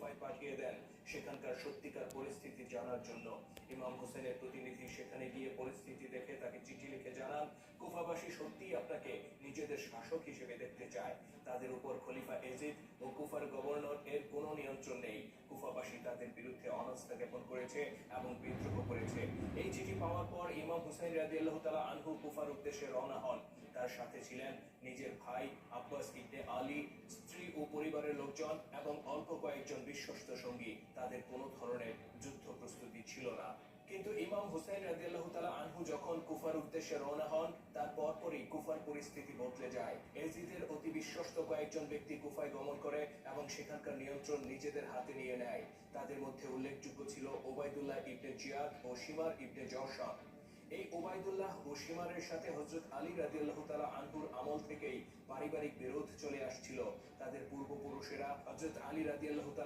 কুফায় পাঠিয়ে দেন সেখানকার সত্যিকার পরিস্থিতি জানার জন্য। ইমাম হোসেনের প্রতিনিধি সেখানে গিয়ে পরিস্থিতি দেখে তাকে চিঠি লিখে জানান, কুফাবাসী সত্যিই আপনাকে নিজেদের শাসক হিসেবে দেখতে চায়। তাদের উপর খলিফা এজিদ ও কুফার গভর্নর এর কোনো নিয়ন্ত্রণ নেই। কুফাবাসী তাদের বিরুদ্ধে অনাস্থা জ্ঞাপন করেছে এবং বিদ্রোহ করেছে। এই চিঠি পাওয়ার পর ইমাম হুসাইন রাদিয়াল্লাহু তাআলা আনহু কুফার উদ্দেশ্যে রওনা হন। তার সাথে ছিলেন নিজের ভাই আব্বাস ইবনে আলী, স্ত্রী ও পরিবারের লোকজন এবং অল্প কয়েকজন বিশ্বস্ত সঙ্গী। তাদের কোনো ধরনের যুদ্ধ প্রস্তুতি ছিল না। কিন্তু ইমাম হুসাইন রাদিয়াল্লাহু তাআলা আনহু যখন কুফার উদ্দেশ্যে রওনা হন, তার পরপরই কুফার পরিস্থিতি বদলে যায়। এজিদের অতি বিশ্বস্ত কয়েকজন ব্যক্তি কুফায় গমন করে এবং সেখানকার নিয়ন্ত্রণ নিজেদের হাতে নিয়ে নেয়। তাদের মধ্যে উল্লেখযোগ্য ছিল ওবায়দুল্লাহ ইবনে জিয়াদ ও শিমার ইবনে জওশান। এই ওবায়দুল্লাহ ও শিমারের সাথে হযরত আলী রাদিয়াল্লাহু তাআলা আনহুর আমল থেকেই পারিবারিক বিরোধ চলে আসছিল। তাদের পূর্বপুরুষেরা হযরত আলী রাদিয়াল্লাহু তাআলা